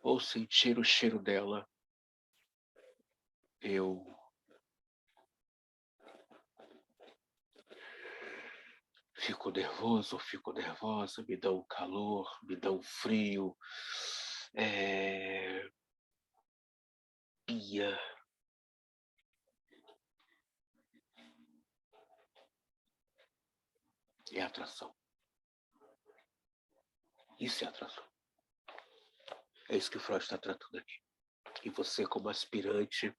ou sentir o cheiro dela, eu fico nervoso, fico nervosa, me dá um calor, me dá um frio, eh, pia, é atração. Isso é atração. É isso que o Freud está tratando aqui. E você, como aspirante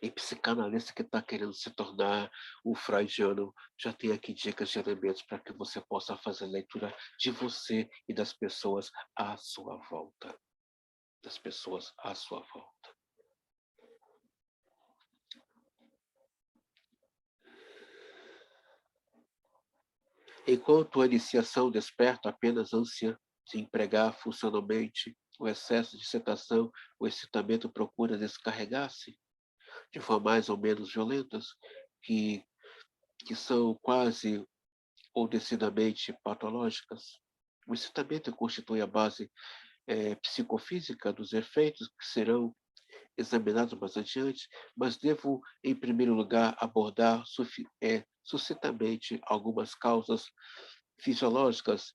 e psicanalista que está querendo se tornar um freudiano, já tem aqui dicas de elementos para que você possa fazer leitura de você e das pessoas à sua volta. Das pessoas à sua volta. Enquanto a iniciação desperta apenas ânsia de empregar funcionalmente, o excesso de excitação, o excitamento procura descarregar-se de forma mais ou menos violentas, que, que são quase ou decididamente patológicas. O excitamento constitui a base psicofísica dos efeitos que serão examinados mais adiante, mas devo, em primeiro lugar, abordar sucintamente algumas causas fisiológicas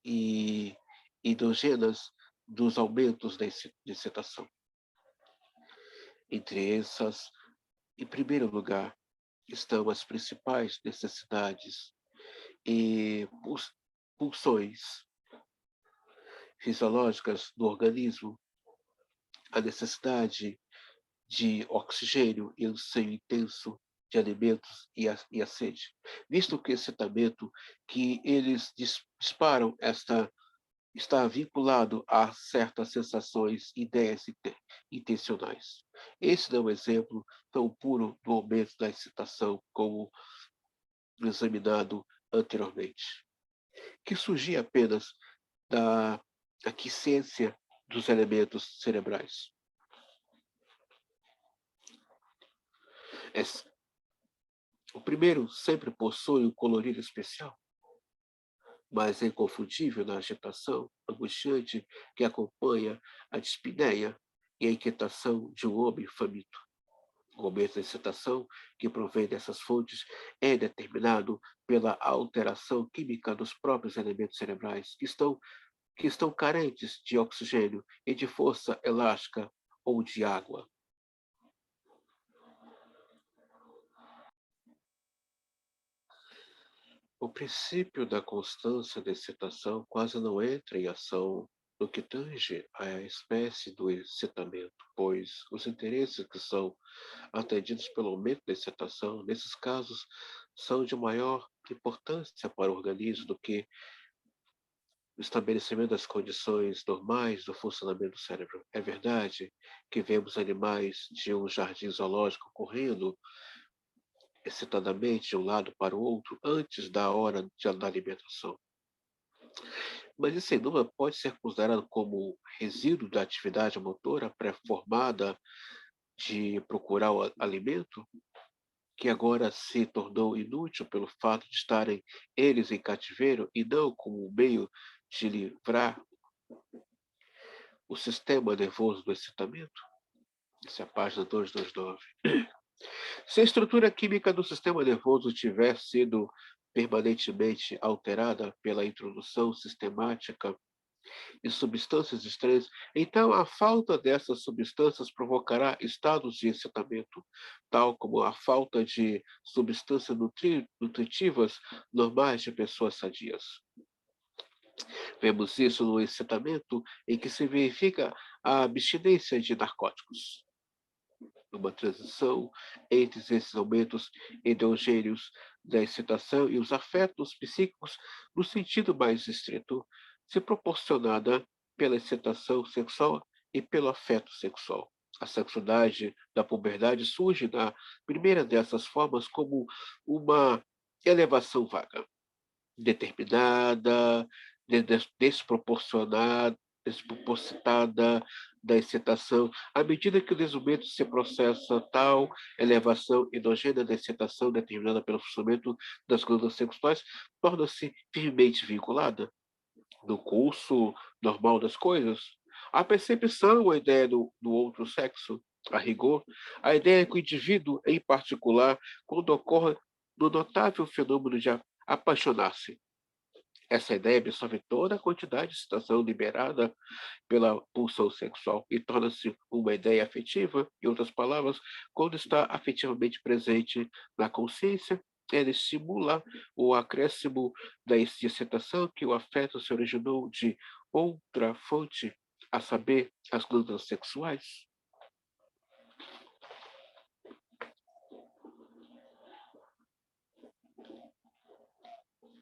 e endógenas dos aumentos da excitação. Entre essas, em primeiro lugar, estão as principais necessidades e pulsões fisiológicas do organismo, a necessidade de oxigênio e anseio intenso de alimentos e a sede. Visto que o excitamento que eles disparam está vinculado a certas sensações, ideias intencionais. Esse não é um exemplo tão puro do aumento da excitação como examinado anteriormente, que surgia apenas da aquiescência dos elementos cerebrais. O primeiro sempre possui um colorido especial, mas é inconfundível na agitação angustiante que acompanha a dispneia e a inquietação de um homem faminto. O aumento da excitação que provém dessas fontes é determinado pela alteração química dos próprios elementos cerebrais que estão carentes de oxigênio e de força elástica ou de água. O princípio da constância da excitação quase não entra em ação no que tange à espécie do excitamento, pois os interesses que são atendidos pelo aumento da excitação, nesses casos, são de maior importância para o organismo do que o estabelecimento das condições normais do funcionamento do cérebro. É verdade que vemos animais de um jardim zoológico correndo excitadamente de um lado para o outro antes da hora da alimentação. Mas isso, sem dúvida, pode ser considerado como resíduo da atividade motora pré-formada de procurar o alimento, que agora se tornou inútil pelo fato de estarem eles em cativeiro e não como um meio de livrar o sistema nervoso do excitamento. Essa é a página 229. Se a estrutura química do sistema nervoso tiver sido permanentemente alterada pela introdução sistemática de substâncias estranhas, então a falta dessas substâncias provocará estados de excitamento, tal como a falta de substâncias nutritivas normais de pessoas sadias. Vemos isso no excitamento em que se verifica a abstinência de narcóticos. Uma transição entre esses aumentos endogênios da excitação e os afetos psíquicos no sentido mais estrito, se proporcionada pela excitação sexual e pelo afeto sexual. A sexualidade da puberdade surge na primeira dessas formas como uma elevação vaga, determinada, desproporcionada, despropositada da excitação, à medida que o desenvolvimento se processa tal elevação endogênea da excitação determinada pelo funcionamento das glândulas sexuais torna-se firmemente vinculada. no curso normal das coisas. A percepção, a ideia do outro sexo, a rigor, a ideia que o indivíduo, em particular, quando ocorre no notável fenômeno de apaixonar-se. Essa ideia absorve toda a quantidade de excitação liberada pela pulsão sexual e torna-se uma ideia afetiva, em outras palavras, quando está afetivamente presente na consciência, ela estimula o acréscimo da excitação que o afeto se originou de outra fonte, a saber, as glândulas sexuais.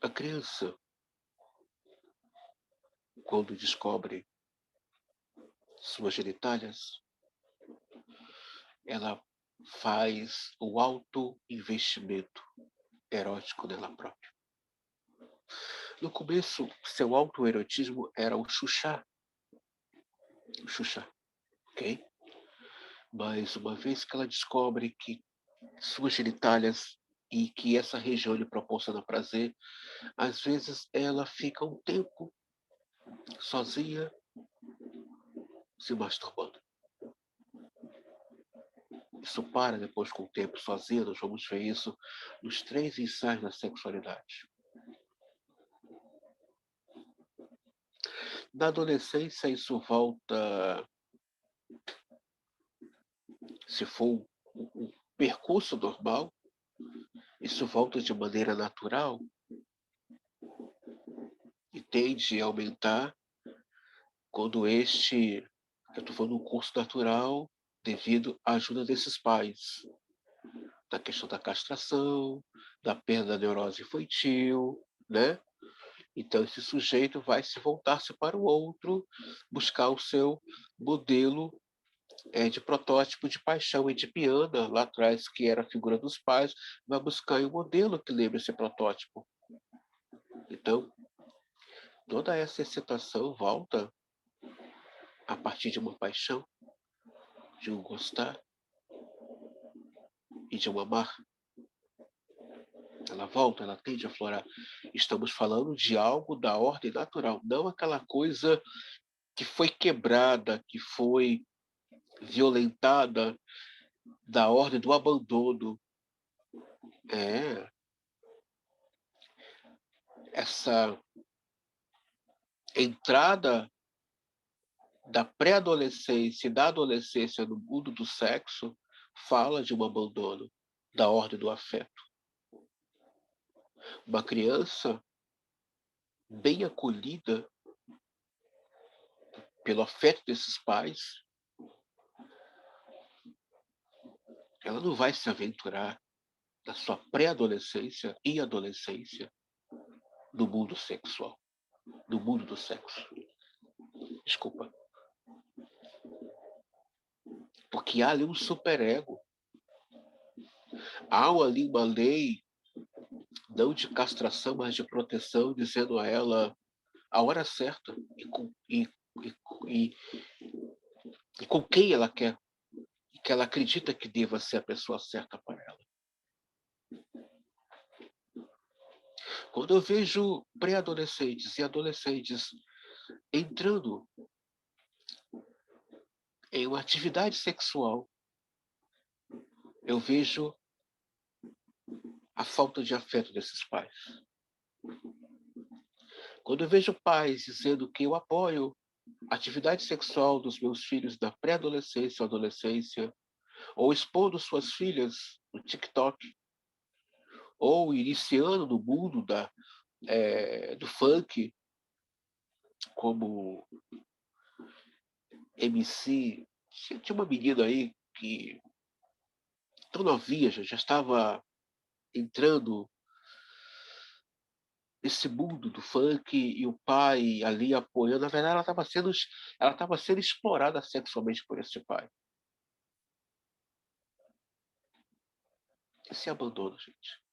A criança, quando descobre suas genitálias, ela faz o auto-investimento erótico dela própria. No começo, seu autoerotismo era o Xuxa, ok? Mas uma vez que ela descobre que suas genitálias e que essa região lhe proporciona prazer, às vezes ela fica um tempo sozinha se masturbando. Isso para depois com o tempo sozinha, nós vamos ver isso nos 3 ensaios da sexualidade. Na adolescência, isso volta, se for um percurso normal, isso volta de maneira natural e tende a aumentar quando eu estou falando um curso natural devido à ajuda desses pais, da questão da castração, da perda da neurose infantil, né? Então esse sujeito vai se voltar-se para o outro, buscar o seu modelo de protótipo de paixão edipiana, lá atrás, que era a figura dos pais, vai buscar um modelo que lembre esse protótipo. Então, toda essa excitação volta a partir de uma paixão, de um gostar e de um amar. Ela volta, ela tende a aflorar. Estamos falando de algo da ordem natural, não aquela coisa que foi quebrada, que foi violentada da ordem do abandono. É essa entrada da pré-adolescência e da adolescência no mundo do sexo fala de um abandono da ordem do afeto. Uma criança bem acolhida pelo afeto desses pais, ela não vai se aventurar na sua pré-adolescência e adolescência no mundo sexual, no mundo do sexo. Desculpa. Porque há ali um superego. Há ali uma lei, não de castração, mas de proteção, dizendo a ela a hora certa e, e com quem ela quer, e que ela acredita que deva ser a pessoa certa para ela. Quando eu vejo pré-adolescentes e adolescentes entrando em uma atividade sexual, eu vejo a falta de afeto desses pais. Quando eu vejo pais dizendo que eu apoio a atividade sexual dos meus filhos na pré-adolescência ou adolescência, ou expondo suas filhas no TikTok, ou iniciando no mundo do funk, como MC. Tinha uma menina aí que, tão novinha, já estava entrando nesse mundo do funk e o pai ali apoiando. Na verdade, ela estava sendo explorada sexualmente por esse pai. Esse abandono, gente.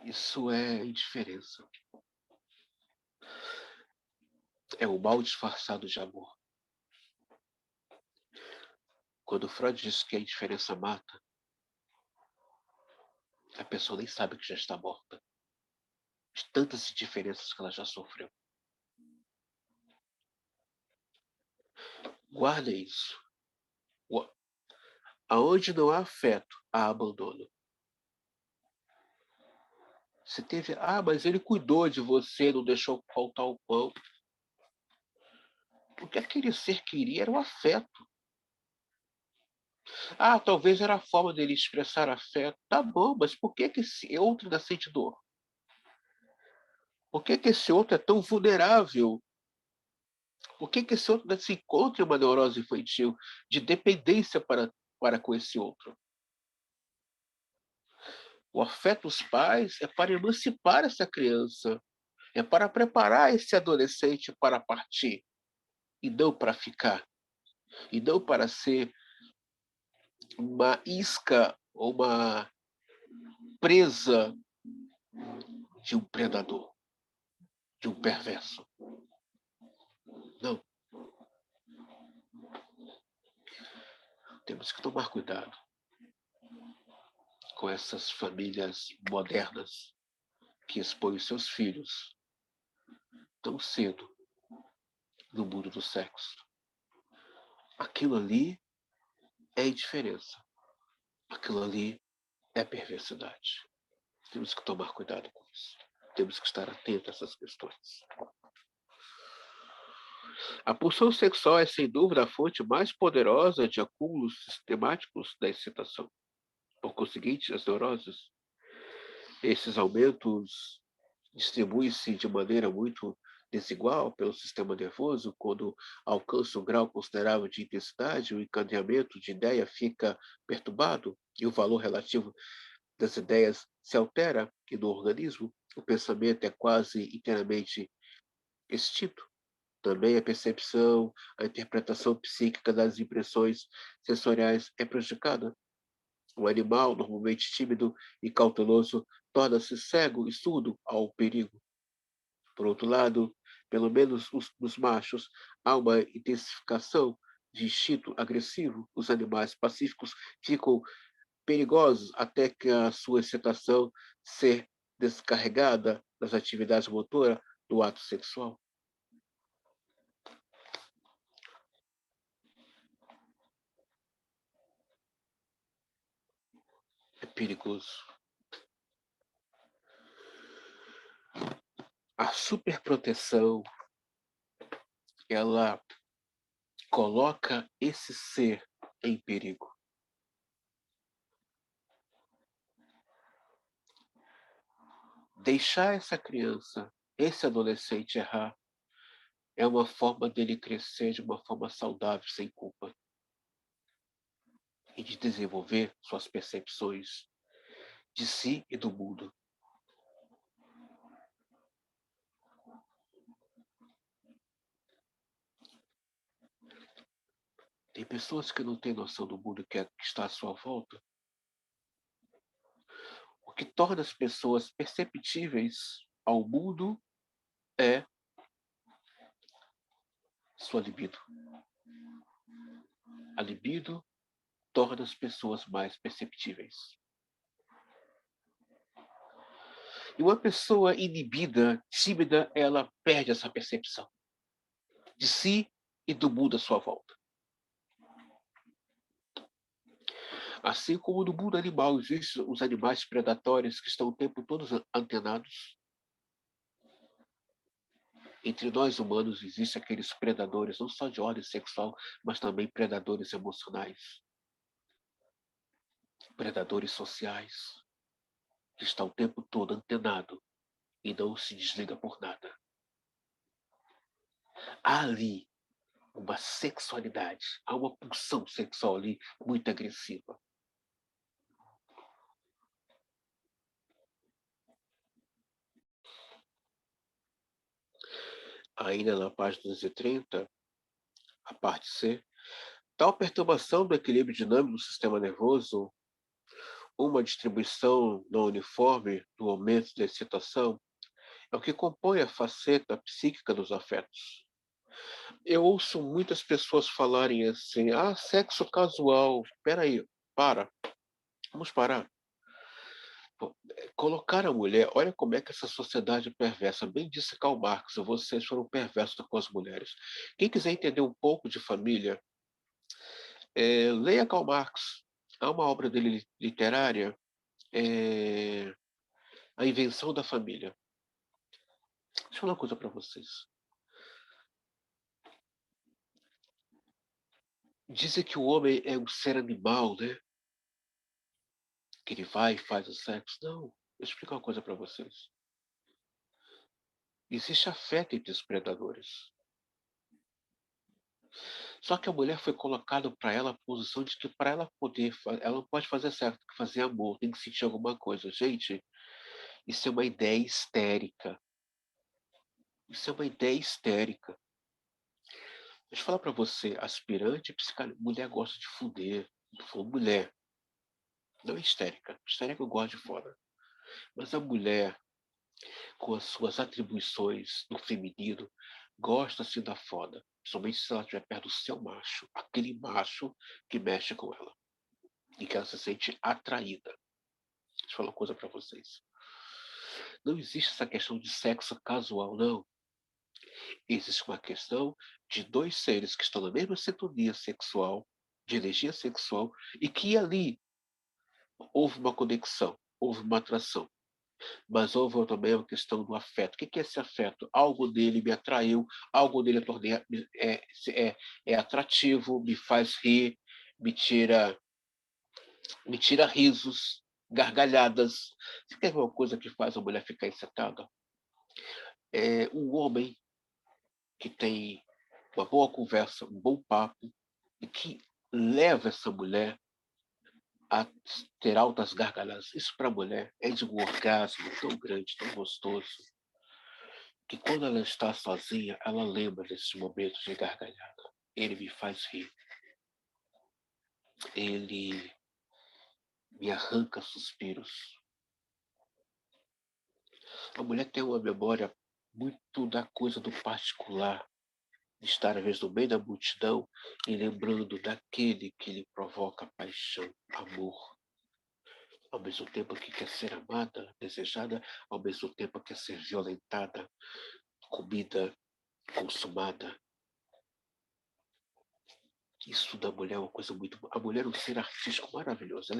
Isso é indiferença. É o mal disfarçado de amor. Quando Freud diz que a indiferença mata, a pessoa nem sabe que já está morta. de tantas diferenças que ela já sofreu. Guarda isso. Aonde não há afeto, há abandono. Você teve, mas ele cuidou de você, não deixou faltar o pão. O que aquele ser queria era o afeto. Talvez era a forma dele expressar afeto. Tá bom, mas por que esse outro ainda sente dor? Por que esse outro é tão vulnerável? Por que esse outro ainda se encontra em uma neurose infantil de dependência para com esse outro? O afeto dos pais é para emancipar essa criança, é para preparar esse adolescente para partir, e não para ficar, e não para ser uma isca ou uma presa de um predador, de um perverso. Não. Temos que tomar cuidado com essas famílias modernas que expõem seus filhos tão cedo no mundo do sexo. Aquilo ali é indiferença. Aquilo ali é perversidade. Temos que tomar cuidado com isso. Temos que estar atentos a essas questões. A pulsão sexual é, sem dúvida, a fonte mais poderosa de acúmulos sistemáticos da excitação. Por conseguinte, as neuroses, esses aumentos distribuem-se de maneira muito desigual pelo sistema nervoso. Quando alcança um grau considerável de intensidade, o encadeamento de ideia fica perturbado e o valor relativo das ideias se altera, e no organismo o pensamento é quase inteiramente extinto. Também a percepção, a interpretação psíquica das impressões sensoriais é prejudicada. O animal, normalmente tímido e cauteloso, torna-se cego e surdo ao perigo. Por outro lado, pelo menos nos machos, há uma intensificação de instinto agressivo. Os animais pacíficos ficam perigosos até que a sua excitação ser descarregada das atividades motoras do ato sexual. É perigoso. A superproteção, ela coloca esse ser em perigo. Deixar essa criança, esse adolescente errar, é uma forma dele crescer de uma forma saudável, sem culpa, e de desenvolver suas percepções de si e do mundo. Tem pessoas que não têm noção do mundo que está à sua volta. O que torna as pessoas perceptíveis ao mundo é sua libido. A libido torna as pessoas mais perceptíveis. E uma pessoa inibida, tímida, ela perde essa percepção de si e do mundo à sua volta. Assim como no mundo animal existem os animais predatórios que estão o tempo todo antenados, entre nós humanos existem aqueles predadores, não só de ordem sexual, mas também predadores emocionais, predadores sociais, que estão o tempo todo antenado e não se desliga por nada. Há ali uma sexualidade, há uma pulsão sexual ali muito agressiva. Ainda na página 230, a parte C, tal perturbação do equilíbrio dinâmico do sistema nervoso, uma distribuição não uniforme do aumento da excitação, é o que compõe a faceta psíquica dos afetos. Eu ouço muitas pessoas falarem assim, sexo casual. Espera aí, vamos parar. Colocar a mulher, olha como é que essa sociedade é perversa. Bem disse Karl Marx, vocês foram perversos com as mulheres. Quem quiser entender um pouco de família, leia Karl Marx. Há uma obra dele literária, é, A Invenção da Família. Deixa eu falar uma coisa para vocês. Dizem que o homem é um ser animal, né? Que ele vai e faz o sexo. Não, eu explico uma coisa para vocês. Existe afeto entre os predadores. Só que a mulher foi colocada para ela a posição de que para ela poder, ela não pode fazer sexo, tem que fazer amor, tem que sentir alguma coisa. Gente, isso é uma ideia histérica. Isso é uma ideia histérica. Deixa eu falar para você, aspirante psicanalista, mulher gosta de fuder. Tô falando mulher, não é histérica. Histérica eu gosto de fora. Mas a mulher, com as suas atribuições no feminino, gosta-se da foda. Somente se ela estiver perto do seu macho, aquele macho que mexe com ela. E que ela se sente atraída. Deixa eu falar uma coisa para vocês. Não existe essa questão de sexo casual, não. Existe uma questão de dois seres que estão na mesma sintonia sexual, de energia sexual, e que ali houve uma conexão, houve uma atração. Mas houve também a questão do afeto. O que é esse afeto? Algo dele me atraiu, algo dele é atrativo, me faz rir, me tira, me tira risos, gargalhadas. Você quer ver uma coisa que faz a mulher ficar excitada? É um homem que tem uma boa conversa, um bom papo, e que leva essa mulher a ter altas gargalhadas. Isso para a mulher é de um orgasmo tão grande, tão gostoso, que quando ela está sozinha, ela lembra desses momentos de gargalhada. Ele me faz rir. Ele me arranca suspiros. A mulher tem uma memória muito da coisa do particular, de estar às vezes no meio da multidão e lembrando daquele que lhe provoca paixão, amor. Ao mesmo tempo que quer ser amada, desejada, ao mesmo tempo que quer ser violentada, comida, consumada. Isso da mulher é uma coisa muito. A mulher é um ser artístico maravilhoso.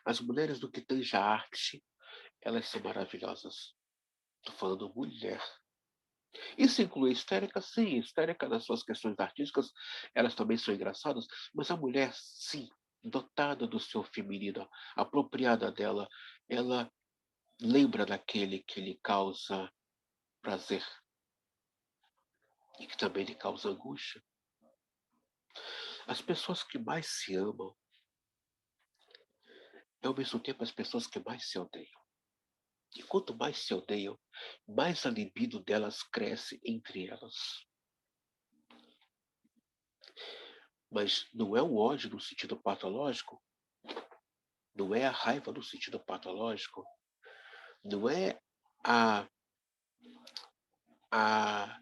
As mulheres do que tange a arte, elas são maravilhosas. Estou falando mulher. Isso inclui histérica, sim. Histérica nas suas questões artísticas, elas também são engraçadas, mas a mulher, sim, dotada do seu feminino, apropriada dela, ela lembra daquele que lhe causa prazer e que também lhe causa angústia. As pessoas que mais se amam, é ao mesmo tempo as pessoas que mais se odeiam. E quanto mais se odeiam, mais a libido delas cresce entre elas. Mas não é o ódio no sentido patológico, não é a raiva no sentido patológico, não é a, a,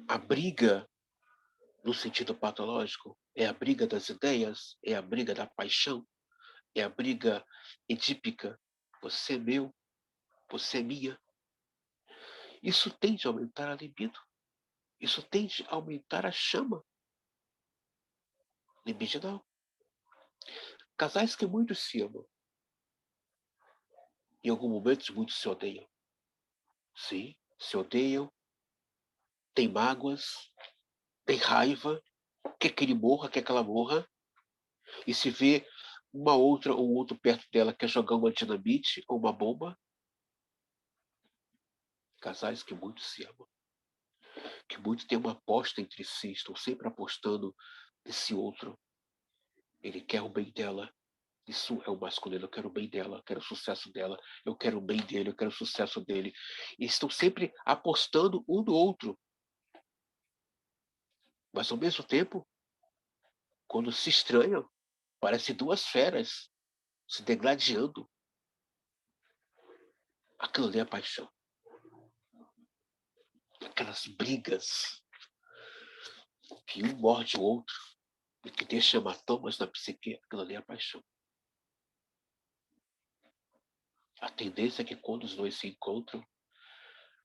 a briga no sentido patológico, é a briga das ideias, é a briga da paixão, é a briga edípica. Você é meu, você é minha. Isso tende a aumentar a libido. Isso tende a aumentar a chama libidinal. Casais que muito se amam, em algum momento muitos se odeiam. Sim, se odeiam, tem mágoas, tem raiva, quer que ele morra, quer que ela morra, e se vê uma outra ou outro perto dela quer jogar uma dinamite ou uma bomba. Casais que muito se amam, que muito têm uma aposta entre si, estão sempre apostando nesse outro. Ele quer o bem dela. Isso é o masculino. Eu quero o bem dela, eu quero o sucesso dela, eu quero o bem dele, eu quero o sucesso dele. E estão sempre apostando um no outro. Mas ao mesmo tempo, quando se estranham, parecem duas feras se degladiando. Aquilo ali é paixão. Aquelas brigas que um morde o outro e que deixa hematomas na psique, aquilo ali é paixão. A tendência é que quando os dois se encontram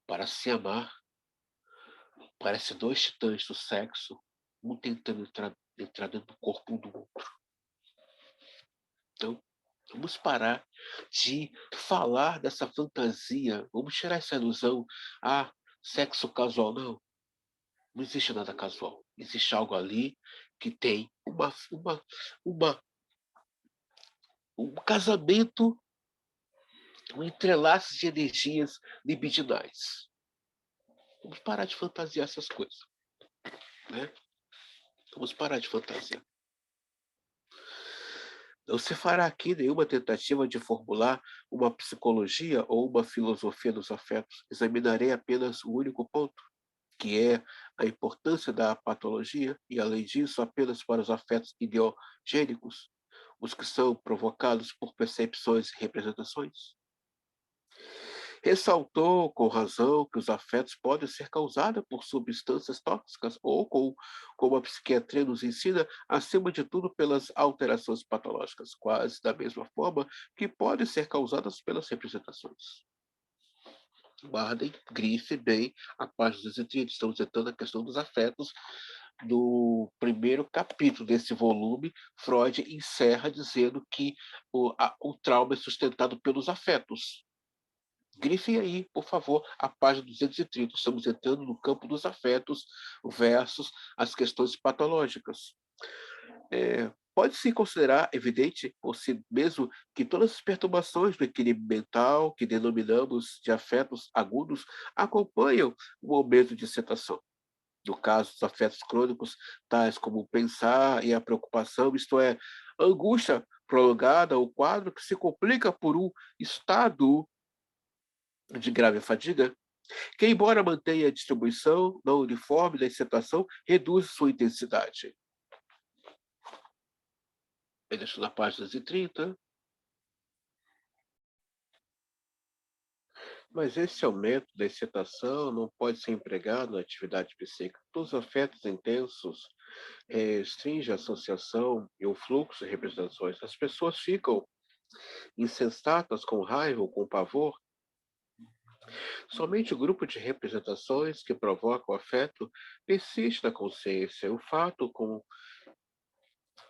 para se amar, parece dois titãs do sexo, um tentando entrar dentro do corpo um do outro. Então, vamos parar de falar dessa fantasia, vamos tirar essa ilusão, sexo casual. Não, não existe nada casual. Existe algo ali que tem uma um casamento, um entrelaço de energias libidinais. Vamos parar de fantasiar essas coisas, né? Vamos parar de fantasiar. Não se fará aqui nenhuma tentativa de formular uma psicologia ou uma filosofia dos afetos. Examinarei apenas o único ponto, que é a importância da patologia, e, além disso, apenas para os afetos ideogênicos, os que são provocados por percepções e representações. Ressaltou, com razão, que os afetos podem ser causados por substâncias tóxicas ou, como a psiquiatria nos ensina, acima de tudo, pelas alterações patológicas, quase da mesma forma que podem ser causadas pelas representações. Guardem, grife bem a página 230. Estamos tratando a questão dos afetos. No primeiro capítulo desse volume, Freud encerra dizendo que o trauma é sustentado pelos afetos. Grifem aí, por favor, a página 230. Estamos entrando no campo dos afetos versus as questões patológicas. Pode-se considerar evidente, por si mesmo, que todas as perturbações do equilíbrio mental, que denominamos de afetos agudos, acompanham o momento de excitação. No caso dos afetos crônicos, tais como o pensar e a preocupação, isto é, a angústia prolongada, o quadro que se complica por um estado de grave fadiga, que, embora mantenha a distribuição não uniforme da excitação, reduz sua intensidade. Eu deixo na página 230. Mas esse aumento da excitação não pode ser empregado na atividade psíquica. Os afetos intensos restringem a associação e o fluxo de representações. As pessoas ficam insensatas com raiva ou com pavor. Somente o grupo de representações que provoca o afeto persiste na consciência. O fato com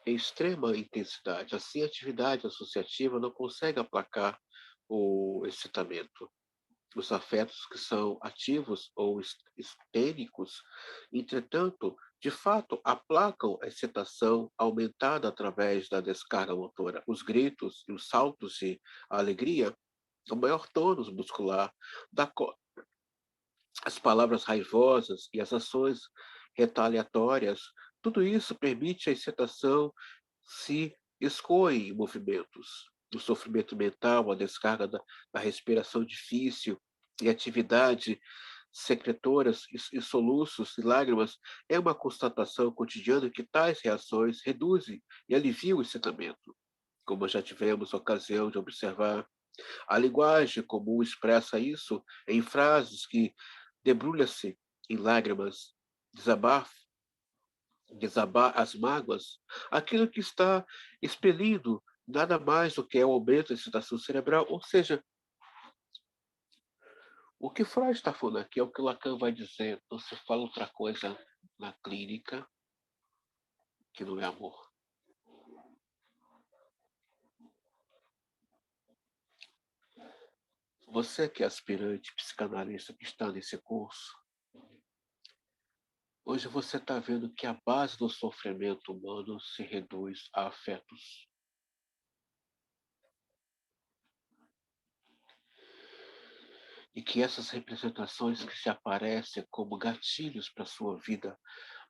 extrema intensidade. Assim, a atividade associativa não consegue aplacar o excitamento. Os afetos que são ativos ou histéricos, entretanto, de fato, aplacam a excitação aumentada através da descarga motora. Os gritos e os saltos de alegria, o maior tônus muscular, as palavras raivosas e as ações retaliatórias, tudo isso permite a excitação se escoe em movimentos. O sofrimento mental, a descarga da respiração difícil e atividade secretoras e soluços e lágrimas é uma constatação cotidiana que tais reações reduzem e aliviam o excitamento, como já tivemos ocasião de observar. A linguagem comum expressa isso em frases que debrulha-se em lágrimas, desabar as mágoas, aquilo que está expelindo nada mais do que é o aumento da excitação cerebral. Ou seja, o que Freud está falando aqui é o que Lacan vai dizer. Não se fala outra coisa na clínica que não é amor. Você que é aspirante psicanalista que está nesse curso, hoje você está vendo que a base do sofrimento humano se reduz a afetos. E que essas representações que se aparecem como gatilhos para a sua vida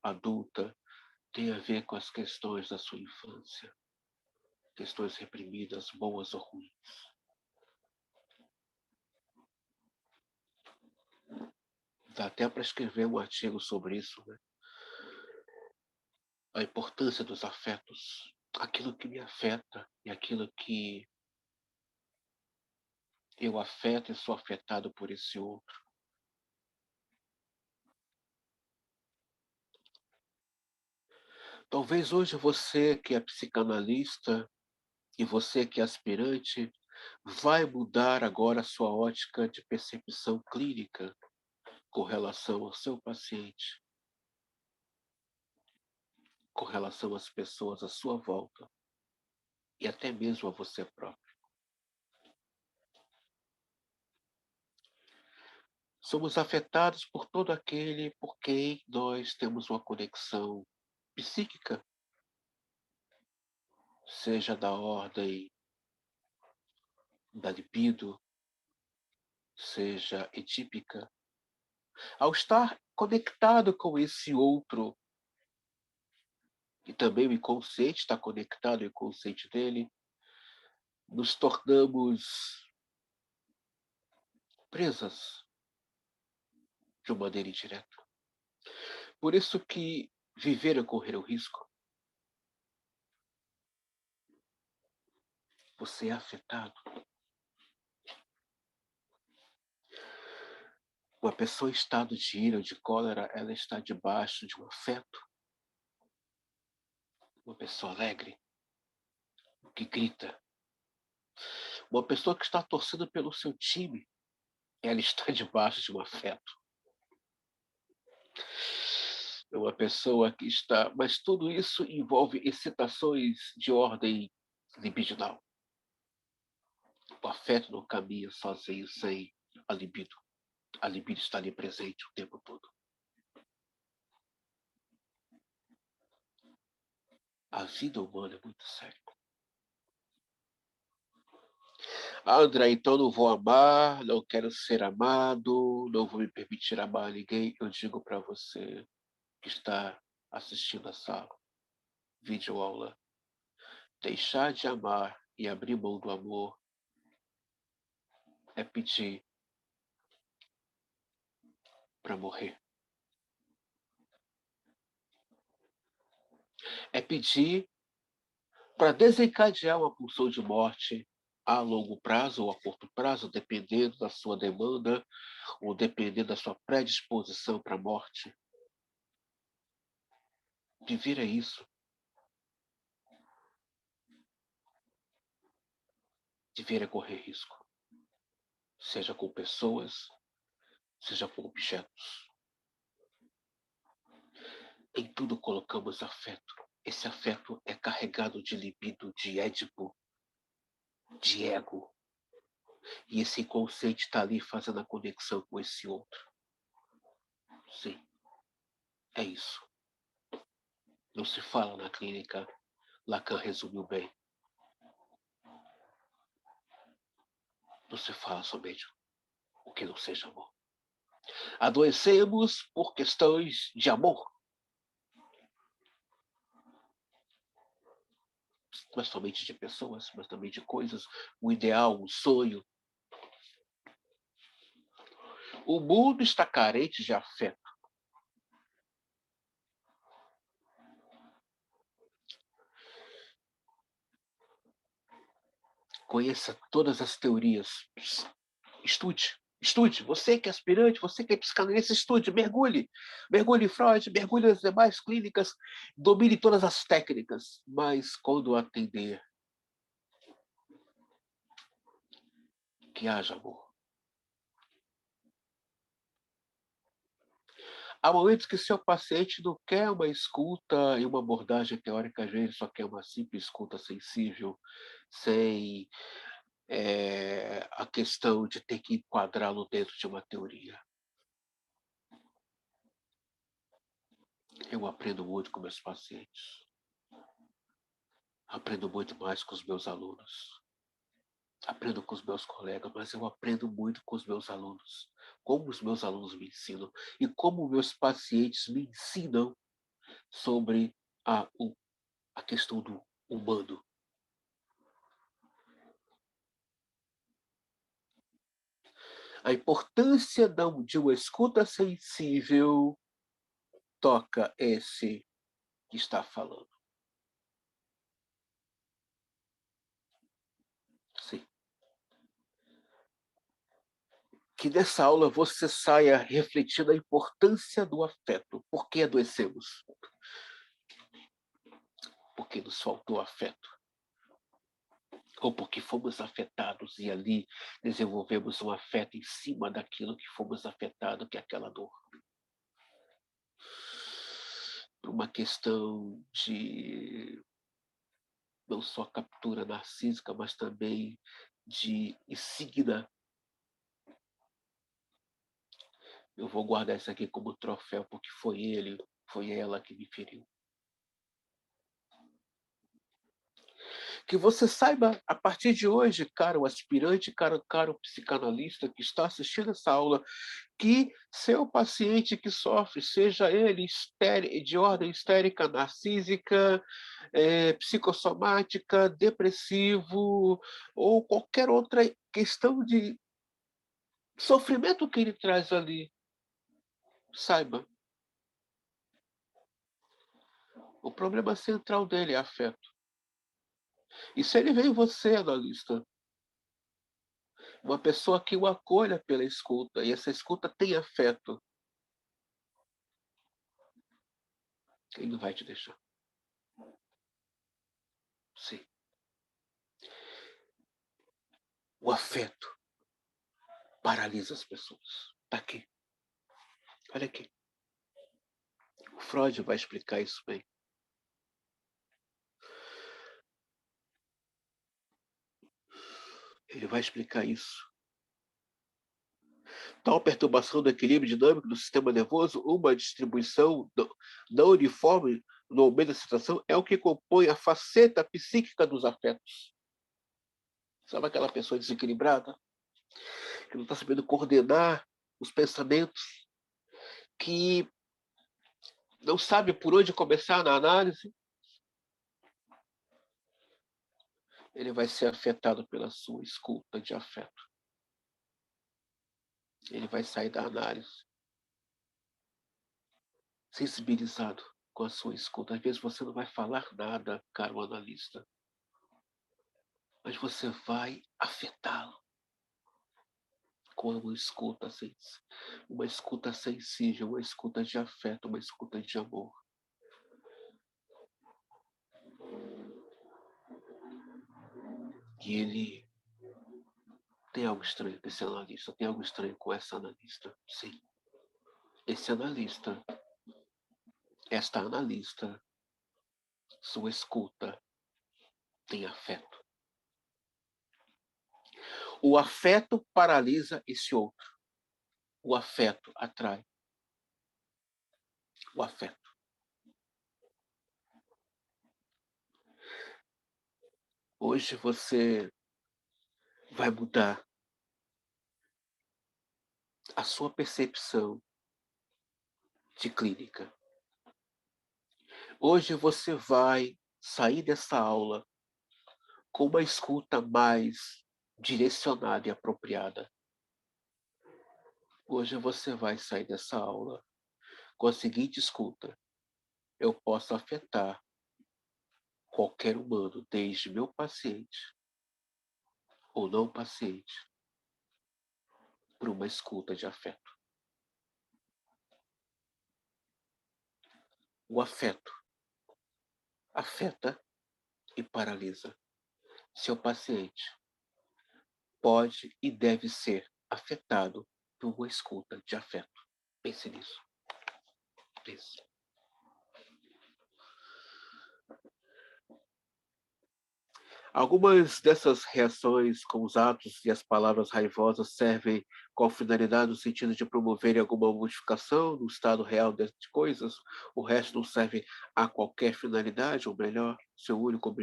adulta têm a ver com as questões da sua infância, questões reprimidas, boas ou ruins. Dá até para escrever um artigo sobre isso, né? A importância dos afetos, aquilo que me afeta e aquilo que eu afeto e sou afetado por esse outro. Talvez hoje você que é psicanalista e você que é aspirante vai mudar agora a sua ótica de percepção clínica com relação ao seu paciente, com relação às pessoas à sua volta e até mesmo a você próprio. Somos afetados por todo aquele por quem nós temos uma conexão psíquica, seja da ordem da libido, seja etípica. Ao estar conectado com esse outro, e também o inconsciente está conectado ao inconsciente dele, nos tornamos presas de uma maneira indireta. Por isso que viver é correr o risco. Você é afetado. Uma pessoa em estado de ira ou de cólera, ela está debaixo de um afeto. Uma pessoa alegre, que grita. Uma pessoa que está torcendo pelo seu time, ela está debaixo de um afeto. Uma pessoa que está... Mas tudo isso envolve excitações de ordem libidinal. O afeto não caminha sozinho, sem a libido. A libido está ali presente o tempo todo. A vida humana é muito séria. André, então não vou amar, não quero ser amado, não vou me permitir amar ninguém. Eu digo para você que está assistindo essa videoaula, deixar de amar e abrir mão do amor é pedir para morrer. É pedir para desencadear uma pulsão de morte a longo prazo ou a curto prazo, dependendo da sua demanda ou dependendo da sua predisposição para a morte. Viver é isso. Viver é correr risco. Seja com pessoas, seja com objetos. Em tudo colocamos afeto. Esse afeto é carregado de libido, de édipo, de ego. E esse inconsciente está ali fazendo a conexão com esse outro. Sim, é isso. Não se fala na clínica. Lacan resumiu bem. Não se fala somente o que não seja amor. Adoecemos por questões de amor. Não é somente de pessoas, mas também de coisas, um ideal, um sonho. O mundo está carente de afeto. Conheça todas as teorias. Estude. Estude. Você que é aspirante, você que é psicanalista, estude. Mergulhe. Mergulhe em Freud, mergulhe nas demais clínicas. Domine todas as técnicas. Mas quando atender, que haja amor. Há momentos que seu paciente não quer uma escuta e uma abordagem teórica, às vezes só quer uma simples escuta sensível, sem a questão de ter que enquadrá-lo dentro de uma teoria. Eu aprendo muito com meus pacientes. Aprendo muito mais com os meus alunos. Aprendo com os meus colegas, mas eu aprendo muito com os meus alunos. Como os meus alunos me ensinam e como meus pacientes me ensinam sobre a questão do humano. A importância de uma escuta sensível toca esse que está falando. Sim. Que dessa aula você saia refletindo a importância do afeto. Por que adoecemos? Porque nos faltou afeto. ou porque fomos afetados e ali desenvolvemos um afeto em cima daquilo que fomos afetados, que é aquela dor. Por uma questão de não só captura narcísica, mas também de insígnia. Eu vou guardar isso aqui como troféu, porque foi ela que me feriu. Que você saiba, a partir de hoje, caro aspirante, caro psicanalista que está assistindo essa aula, que seu paciente que sofre, seja ele de ordem histérica, narcísica, psicossomática, depressivo, ou qualquer outra questão de sofrimento que ele traz ali, saiba, o problema central dele é afeto. E se ele vê em você, analista, uma pessoa que o acolha pela escuta, e essa escuta tem afeto, ele não vai te deixar. Sim. O afeto paralisa as pessoas. Está aqui. Olha aqui. O Freud vai explicar isso bem. Ele vai explicar isso. Tal perturbação do equilíbrio dinâmico do sistema nervoso, uma distribuição não uniforme no aumento da situação, é o que compõe a faceta psíquica dos afetos. Sabe aquela pessoa desequilibrada? Que não está sabendo coordenar os pensamentos, que não sabe por onde começar na análise? Ele vai ser afetado pela sua escuta de afeto. Ele vai sair da análise sensibilizado com a sua escuta. Às vezes você não vai falar nada, caro analista, mas você vai afetá-lo com uma escuta sensível, uma escuta de afeto, uma escuta de amor. E ele tem algo estranho com esse analista, tem algo estranho com essa analista. Sim. Esse analista, esta analista, sua escuta tem afeto. O afeto paralisa esse outro. O afeto atrai. O afeto. Hoje você vai mudar a sua percepção de clínica. Hoje você vai sair dessa aula com uma escuta mais direcionada e apropriada. Hoje você vai sair dessa aula com a seguinte escuta: eu posso afetar qualquer humano, desde meu paciente ou não paciente, por uma escuta de afeto. O afeto afeta e paralisa. Seu paciente pode e deve ser afetado por uma escuta de afeto. Pense nisso. Pense. Algumas dessas reações com os atos e as palavras raivosas servem com a finalidade no sentido de promover alguma modificação no estado real das coisas. O resto não serve a qualquer finalidade, ou melhor, seu único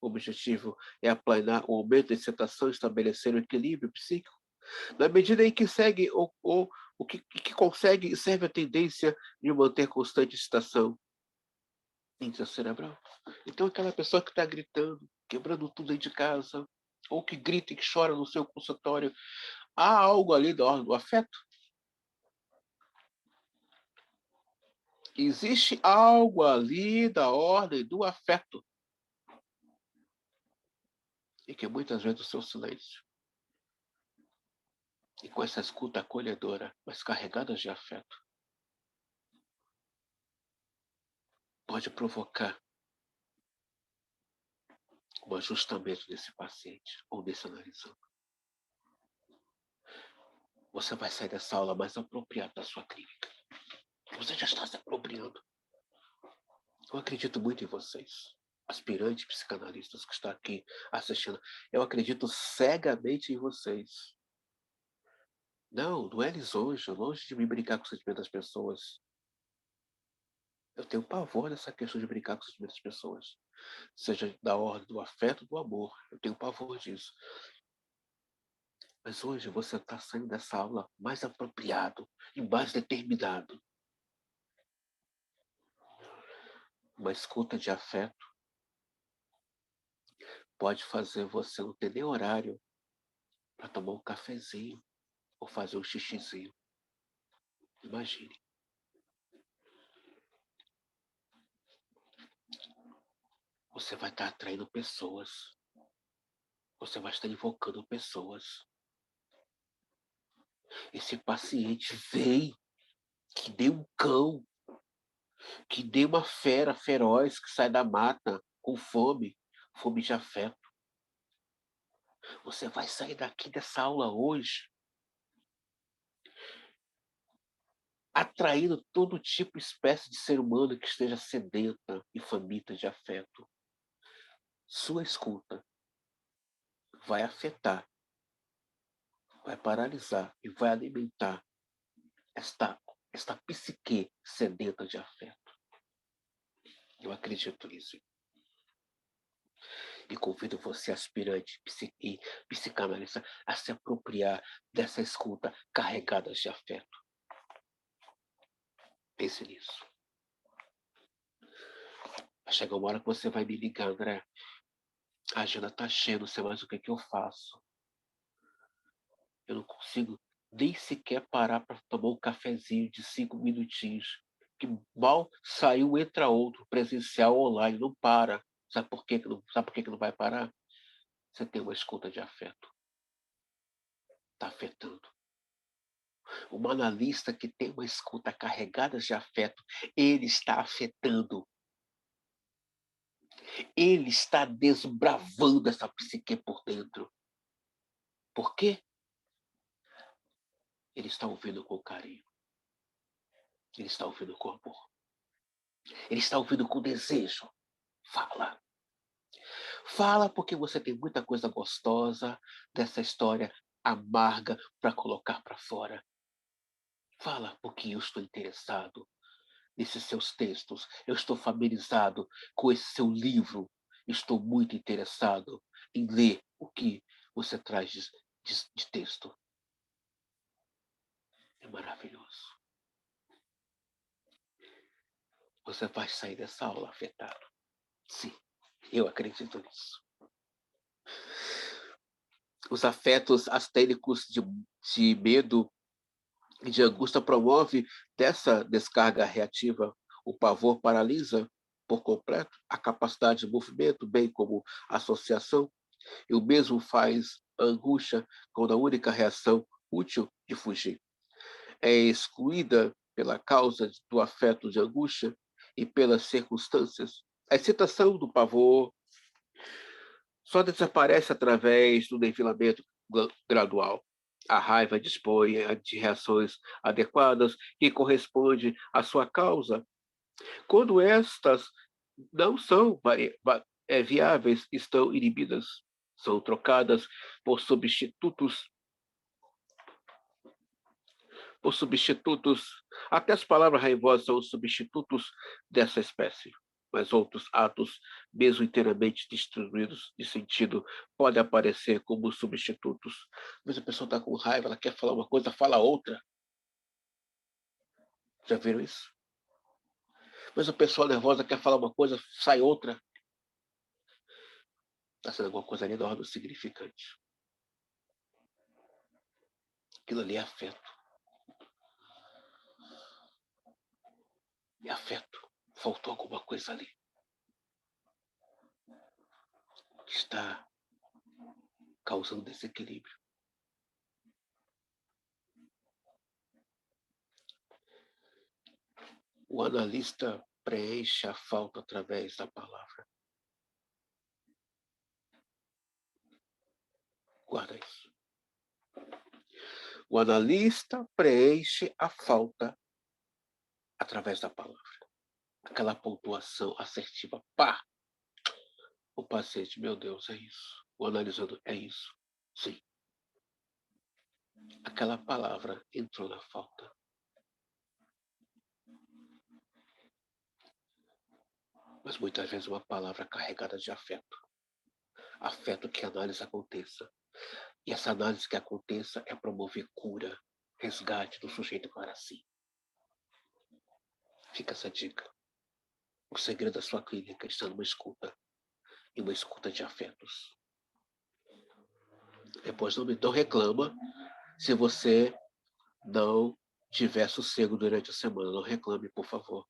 objetivo é aplanar o aumento da excitação e estabelecer o equilíbrio psíquico. Na medida em que segue o que consegue e serve a tendência de manter constante excitação intracerebral. Então, aquela pessoa que está gritando, quebrando tudo aí de casa, ou que grita e que chora no seu consultório, há algo ali da ordem do afeto? Existe algo ali da ordem do afeto. E que muitas vezes o seu silêncio, e com essa escuta acolhedora, mas carregada de afeto, pode provocar um ajustamento desse paciente ou desse analisando. Você vai sair dessa aula mais apropriada da sua clínica. Você já está se apropriando. Eu acredito muito em vocês, aspirantes psicanalistas que estão aqui assistindo. Eu acredito cegamente em vocês. Não, não é lisonja, longe de me brincar com o sentimento das pessoas. Eu tenho pavor dessa questão de brincar com o sentimento das pessoas. Seja da ordem do afeto ou do amor. Eu tenho pavor disso. Mas hoje você está saindo dessa aula mais apropriado e mais determinado. Uma escuta de afeto pode fazer você não ter nem horário para tomar um cafezinho ou fazer um xixizinho. Imagine. Você vai estar atraindo pessoas. Você vai estar invocando pessoas. Esse paciente vem que nem um cão, que nem uma fera feroz que sai da mata com fome, fome de afeto. Você vai sair daqui dessa aula hoje atraindo todo tipo, espécie de ser humano que esteja sedenta e faminta de afeto. Sua escuta vai afetar, vai paralisar e vai alimentar esta psique sedenta de afeto. Eu acredito nisso. E convido você, aspirante psicanalista, a se apropriar dessa escuta carregada de afeto. Pense nisso. Vai chegar uma hora que você vai me ligar, André. A agenda está cheia, não sei mais o que eu faço. Eu não consigo nem sequer parar para tomar um cafezinho de 5 minutinhos. Que mal saiu, entra outro, presencial online, não para. Sabe por quê que não vai parar? Você tem uma escuta de afeto. Está afetando. Um analista que tem uma escuta carregada de afeto, ele está afetando. Ele está desbravando essa psique por dentro. Por quê? Ele está ouvindo com carinho. Ele está ouvindo com amor. Ele está ouvindo com desejo. Fala. Fala porque você tem muita coisa gostosa dessa história amarga para colocar para fora. Fala porque eu estou interessado nesses seus textos. Eu estou familiarizado com esse seu livro. Estou muito interessado em ler o que você traz de texto. É maravilhoso. Você vai sair dessa aula afetado. Sim, eu acredito nisso. Os afetos astênicos de medo e de angústia promove dessa descarga reativa. O pavor paralisa por completo a capacidade de movimento, bem como a associação, e o mesmo faz a angústia quando a única reação útil de fugir é excluída pela causa do afeto de angústia e pelas circunstâncias. A excitação do pavor só desaparece através do nivelamento gradual. A raiva dispõe de reações adequadas que correspondem à sua causa. Quando estas não são viáveis, estão inibidas, são trocadas por substitutos, Até as palavras raivosas são os substitutos dessa espécie. Mas outros atos, mesmo inteiramente destruídos de sentido, podem aparecer como substitutos. Às vezes a pessoa está com raiva, ela quer falar uma coisa, fala outra. Já viram isso? Mas a pessoa nervosa quer falar uma coisa, sai outra. Está sendo alguma coisa ali da ordem significante. Aquilo ali é afeto. É afeto. Faltou alguma coisa ali. Que está causando desequilíbrio. O analista preenche a falta através da palavra. Guarda isso. O analista preenche a falta através da palavra. Aquela pontuação assertiva. Pá! O paciente, meu Deus, é isso. O analisador, é isso. Sim. Aquela palavra entrou na falta. Mas muitas vezes uma palavra carregada de afeto. Afeto que a análise aconteça. E essa análise que aconteça é promover cura, resgate do sujeito para si. Fica essa dica. O segredo da sua clínica está numa escuta. E uma escuta de afetos. Depois não reclama se você não tiver sossego durante a semana. Não reclame, por favor.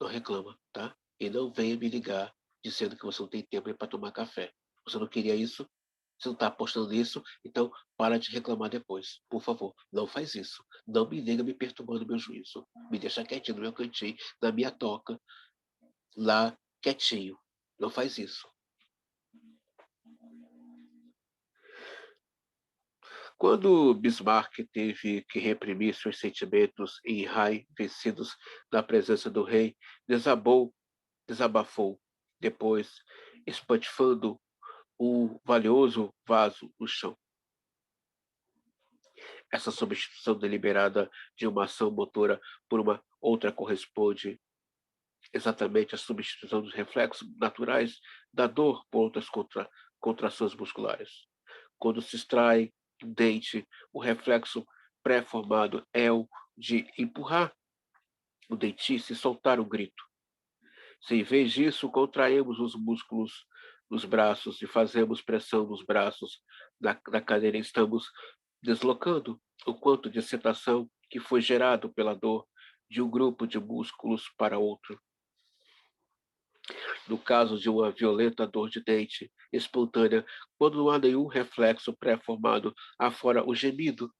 Não reclama, tá? E não venha me ligar dizendo que você não tem tempo para tomar café. Você não queria isso? Você não está apostando nisso? Então, para de reclamar depois. Por favor, não faz isso. Não me liga me perturbando meu juízo. Me deixa quietinho no meu cantinho, na minha toca, lá, quietinho. Não faz isso. Quando Bismarck teve que reprimir seus sentimentos enraivecidos na presença do rei, desabafou, depois espatifando o valioso vaso no chão. Essa substituição deliberada de uma ação motora por uma outra corresponde exatamente à substituição dos reflexos naturais da dor por outras contrações musculares. Quando se extrai um dente, o reflexo pré-formado é o de empurrar o dentista e soltar um grito. Se em vez disso contraímos os músculos dos braços e fazemos pressão nos braços da cadeira, estamos deslocando o quanto de excitação que foi gerado pela dor de um grupo de músculos para outro. No caso de uma violenta dor de dente espontânea, quando não há nenhum reflexo pré-formado, afora o gemido